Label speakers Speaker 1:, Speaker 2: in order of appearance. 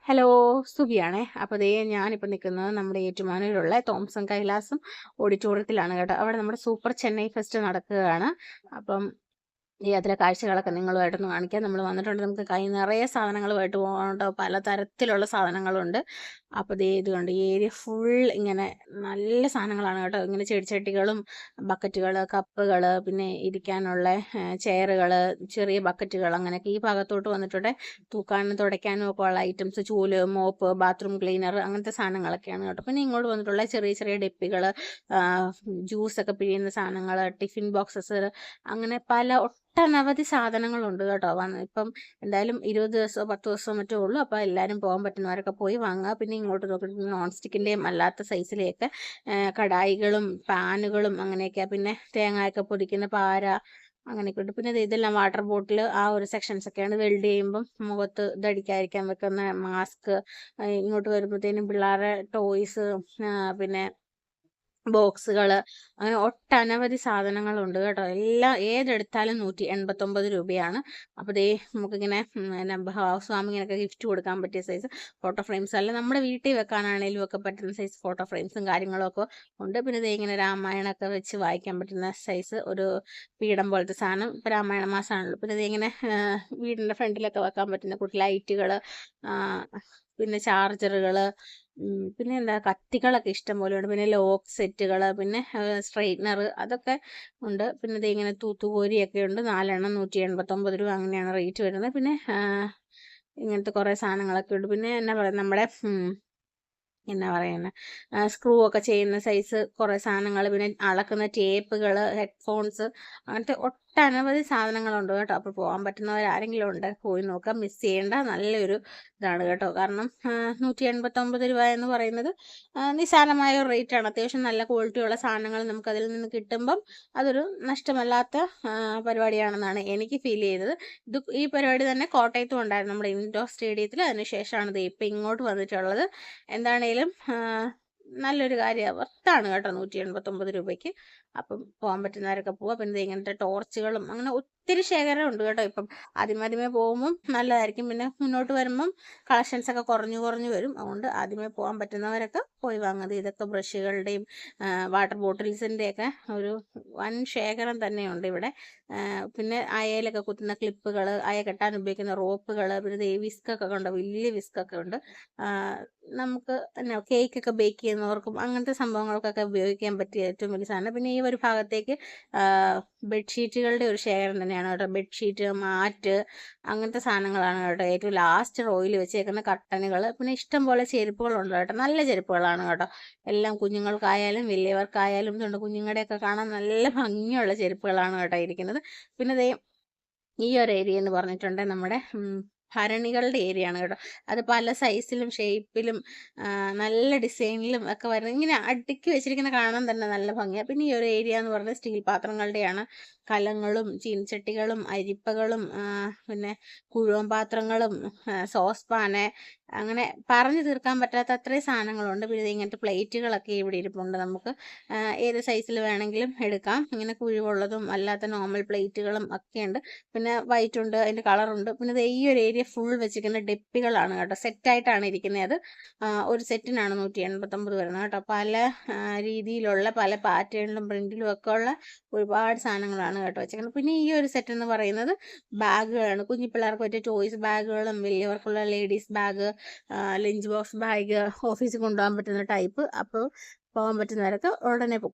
Speaker 1: Hello, സുഖിയാണേ. അപ്പോൾ ദേ ഞാനിപ്പോൾ നിൽക്കുന്നത് നമ്മുടെ ഏറ്റുമാനൂരുള്ള തോംസൺ കൈലാസം ഓഡിറ്റോറിയത്തിലാണ് കേട്ടോ. അവിടെ നമ്മുടെ സൂപ്പർ ചെന്നൈ ഫെസ്റ്റ് നടക്കുകയാണ്. അപ്പം അതിലെ കാഴ്ചകളൊക്കെ നിങ്ങളുമായിട്ടൊന്ന് കാണിക്കാം. നമ്മൾ വന്നിട്ടുണ്ട്, നമുക്ക് കൈ നിറയെ സാധനങ്ങളുമായിട്ട് പോകേണ്ട പലതരത്തിലുള്ള സാധനങ്ങളുണ്ട്. അപ്പോൾ ദേ ഇതുകൊണ്ട് ഈ ഏരിയ ഫുൾ ഇങ്ങനെ നല്ല സാധനങ്ങളാണ് കേട്ടോ. ഇങ്ങനെ ചെടിച്ചട്ടികളും ബക്കറ്റുകൾ, കപ്പുകൾ, പിന്നെ ഇരിക്കാനുള്ള ചെയറുകൾ, ചെറിയ ബക്കറ്റുകൾ, അങ്ങനെയൊക്കെ ഈ ഭാഗത്തോട്ട് വന്നിട്ടുണ്ട്. തൂക്കാനും തുടയ്ക്കാനും ഒക്കെ ഉള്ള ഐറ്റംസ്, ചൂല്, മോപ്പ്, ബാത്റൂം ക്ലീനർ, അങ്ങനത്തെ സാധനങ്ങളൊക്കെയാണ് കേട്ടോ. പിന്നെ ഇങ്ങോട്ട് വന്നിട്ടുള്ള ചെറിയ ചെറിയ ഡെപ്പികൾ, ജ്യൂസൊക്കെ പിഴിയുന്ന സാധനങ്ങൾ, ടിഫിൻ ബോക്സസ്, അങ്ങനെ പല ഒട്ടനവധി സാധനങ്ങളുണ്ട് കേട്ടോ. ഇപ്പം എന്തായാലും 20 ദിവസമോ 10 ദിവസമോ മറ്റോ ഉള്ളൂ. അപ്പോൾ എല്ലാവരും പോകാൻ പറ്റുന്നവരൊക്കെ പോയി വാങ്ങുക. പിന്നെ ഇങ്ങോട്ട് നോക്കിയിട്ട് നോൺ സ്റ്റിക്കിൻ്റെയും അല്ലാത്ത സൈസിലെയൊക്കെ കടായികളും പാനുകളും അങ്ങനെയൊക്കെ, പിന്നെ തേങ്ങയൊക്കെ പൊതിക്കുന്ന പാര, അങ്ങനെയൊക്കെ ഉണ്ട്. പിന്നെ ഇതെല്ലാം വാട്ടർ ബോട്ടിൽ, ആ ഒരു സെക്ഷൻസ് ഒക്കെയാണ്. വെൽഡ് ചെയ്യുമ്പം മുഖത്ത് ഇതടിക്കാതിരിക്കാൻ വെക്കുന്ന മാസ്ക്, ഇങ്ങോട്ട് വരുമ്പോഴത്തേനും പിള്ളേരുടെ ടോയ്സ്, പിന്നെ ബോക്സുകൾ, അങ്ങനെ ഒട്ടനവധി സാധനങ്ങളുണ്ട് കേട്ടോ. എല്ലാം ഏതെടുത്താലും 189 രൂപയാണ്. അപ്പോൾ ദേ നമുക്കിങ്ങനെ ഹൗസ് വാമിങ്ങിനൊക്കെ ഗിഫ്റ്റ് കൊടുക്കാൻ പറ്റിയ സൈസ് ഫോട്ടോ ഫ്രെയിംസ്, അല്ല നമ്മുടെ വീട്ടിൽ വെക്കാനാണെങ്കിലും ഒക്കെ പറ്റുന്ന സൈസ് ഫോട്ടോ ഫ്രെയിംസും കാര്യങ്ങളും ഒക്കെ ഉണ്ട്. പിന്നെ ദേ ഇങ്ങനെ രാമായണമൊക്കെ വെച്ച് വായിക്കാൻ പറ്റുന്ന സൈസ് ഒരു പീഠം പോലത്തെ സാധനം. ഇപ്പോൾ രാമായണ മാസമാണല്ലോ. പിന്നെ ദേ ഇങ്ങനെ വീടിൻ്റെ ഫ്രണ്ടിലൊക്കെ വെക്കാൻ പറ്റുന്ന കുട്ടി ലൈറ്റുകൾ, പിന്നെ ചാർജറുകൾ, പിന്നെ എന്താ കത്തികളൊക്കെ ഇഷ്ടം പോലെ ഉണ്ട്. പിന്നെ ലോക്ക് സെറ്റുകൾ, പിന്നെ സ്ട്രെയിറ്റ്നർ, അതൊക്കെ ഉണ്ട്. പിന്നെ ഇത് ഇങ്ങനെ തൂത്തുകോരിയൊക്കെ ഉണ്ട്. 4 എണ്ണം 189 രൂപ, അങ്ങനെയാണ് റേറ്റ് വരുന്നത്. പിന്നെ ഇങ്ങനത്തെ കുറേ സാധനങ്ങളൊക്കെ ഉണ്ട്. പിന്നെ എന്നാ പറയുക, നമ്മുടെ എന്നാ പറയുന്നത്, സ്ക്രൂ ഒക്കെ ചെയ്യുന്ന സൈസ് കുറേ സാധനങ്ങൾ, പിന്നെ അളക്കുന്ന ടേപ്പുകൾ, ഹെഡ്ഫോൺസ്, അങ്ങനത്തെ ഒട്ടനവധി സാധനങ്ങളുണ്ട് കേട്ടോ. അപ്പോൾ പോകാൻ പറ്റുന്നവരാരെങ്കിലും ഉണ്ട്, പോയി നോക്കാം, മിസ് ചെയ്യേണ്ട. നല്ലൊരു ഇതാണ് കേട്ടോ. കാരണം 189 രൂപ എന്ന് പറയുന്നത് നിസ്സാരമായ ഒരു റേറ്റാണ്. അത്യാവശ്യം നല്ല ക്വാളിറ്റിയുള്ള സാധനങ്ങൾ നമുക്കതിൽ നിന്ന് കിട്ടുമ്പം അതൊരു നഷ്ടമല്ലാത്ത പരിപാടിയാണെന്നാണ് എനിക്ക് ഫീൽ ചെയ്തത്. ഈ പരിപാടി തന്നെ കോട്ടയത്തും ഉണ്ടായിരുന്നു, നമ്മുടെ ഇൻഡോർ സ്റ്റേഡിയത്തിൽ. അതിനുശേഷമാണ് ഇത് ഇപ്പം ഇങ്ങോട്ട് വന്നിട്ടുള്ളത്. എന്താണേലും നല്ലൊരു കാര്യമാണ്, വർത്താണ് കേട്ടോ 189 രൂപയ്ക്ക്. അപ്പം പോകാൻ പറ്റുന്നവരൊക്കെ പോവാം. പിന്നെ ഇങ്ങനത്തെ ടോർച്ചുകളും അങ്ങനെ ഒത്തിരി ശേഖരം ഉണ്ട് കേട്ടോ. ഇപ്പം ആദ്യമേ പോകുമ്പം നല്ലതായിരിക്കും. പിന്നെ മുന്നോട്ട് വരുമ്പം കളക്ഷൻസൊക്കെ കുറഞ്ഞു കുറഞ്ഞു വരും. അതുകൊണ്ട് ആദ്യമേ പോകാൻ പറ്റുന്നവരൊക്കെ പോയി വാങ്ങുന്നത്. ഇതൊക്കെ ബ്രഷുകളുടെയും വാട്ടർ ബോട്ടിൽസിൻ്റെയൊക്കെ ഒരു വൻ ശേഖരം തന്നെയുണ്ട് ഇവിടെ. പിന്നെ അയയിലൊക്കെ കുത്തുന്ന ക്ലിപ്പുകൾ, അയ കെട്ടാൻ ഉപയോഗിക്കുന്ന റോപ്പുകൾ, പിന്നെ വിസ്കൊക്കെ ഉണ്ട്, വലിയ വിസ്കൊക്കെ ഉണ്ട്. നമുക്ക് എന്നാ കേക്കൊക്കെ ബേക്ക് ചെയ്യുന്നവർക്കും അങ്ങനത്തെ സംഭവങ്ങൾക്കൊക്കെ ഉപയോഗിക്കാൻ പറ്റിയ ഏറ്റവും വലിയ സാധനം. പിന്നെ ഈ ഒരു ഭാഗത്തേക്ക് ബെഡ്ഷീറ്റുകളുടെ ഒരു ശേഖരം തന്നെയാണ് കേട്ടോ. ബെഡ്ഷീറ്റ്, മാറ്റ്, അങ്ങനത്തെ സാധനങ്ങളാണ് കേട്ടോ. ഏറ്റവും ലാസ്റ്റ് റോയിൽ വെച്ചേക്കുന്ന കർട്ടനുകൾ. പിന്നെ ഇഷ്ടം പോലെ ചെരുപ്പുകളുണ്ട് കേട്ടോ. നല്ല ചെരുപ്പുകളാണ് കേട്ടോ. എല്ലാം കുഞ്ഞുങ്ങൾക്കായാലും വലിയവർക്കായാലും ഇതുണ്ട്. കുഞ്ഞുങ്ങളുടെയൊക്കെ കാണാൻ നല്ല ഭംഗിയുള്ള ചെരുപ്പുകളാണ് കേട്ടോ ഇരിക്കുന്നത്. പിന്നെ ദേ ഈ ഒരു ഏരിയ എന്ന് പറഞ്ഞിട്ടുണ്ട് നമ്മുടെ ഭരണികളുടെ ഏരിയ ആണ് കേട്ടോ. അത് പല സൈസിലും ഷേപ്പിലും നല്ല ഡിസൈനിലും ഒക്കെ വരുന്നത്, ഇങ്ങനെ അടുക്കി വെച്ചിരിക്കുന്ന കാണാൻ തന്നെ നല്ല ഭംഗിയാണ്. പിന്നെ ഈ ഒരു ഏരിയ എന്ന് പറയുന്നത് സ്റ്റീൽ പാത്രങ്ങളുടെയാണ്. കലങ്ങളും ചീനച്ചട്ടികളും അരിപ്പകളും, പിന്നെ കുഴുവൻ പാത്രങ്ങളും, സോസ് പാന്, അങ്ങനെ പറഞ്ഞു തീർക്കാൻ പറ്റാത്ത അത്രയും സാധനങ്ങളുണ്ട്. പിന്നെ ഇങ്ങനത്തെ പ്ലേറ്റുകളൊക്കെ ഇവിടെ ഇരിപ്പുണ്ട്. നമുക്ക് ഏത് സൈസിൽ വേണമെങ്കിലും എടുക്കാം. ഇങ്ങനെ കുഴിവുള്ളതും അല്ലാത്ത നോർമൽ പ്ലേറ്റുകളും ഒക്കെയുണ്ട്. പിന്നെ വൈറ്റ് ഉണ്ട്, അതിൻ്റെ കളറുണ്ട്. പിന്നെ ഈ ഒരു ഏരിയ ഫുൾ വെച്ചിരിക്കുന്ന ഡെപ്പികളാണ് കേട്ടോ. സെറ്റായിട്ടാണ് ഇരിക്കുന്നത്. അത് ഒരു സെറ്റിനാണ് 189 വരുന്നത് കേട്ടോ. പല രീതിയിലുള്ള പല പാറ്റേണിലും പ്രിൻറ്റിലും ഒക്കെ ഉള്ള ഒരുപാട് സാധനങ്ങളാണ് കേട്ടോ വെച്ചേക്കുന്നത്. പിന്നെ ഈ ഒരു സെറ്റ് എന്ന് പറയുന്നത് ബാഗുകളാണ്. കുഞ്ഞു പിള്ളേർക്ക് പറ്റിയ ടോയ്സ് ബാഗുകളും, വലിയവർക്കുള്ള ladies bag, lunch box bag, ഓഫീസിൽ കൊണ്ടുപോകാൻ പറ്റുന്ന ടൈപ്പ്. അപ്പോൾ പോകാൻ പറ്റുന്നവരൊക്കെ ഉടനെ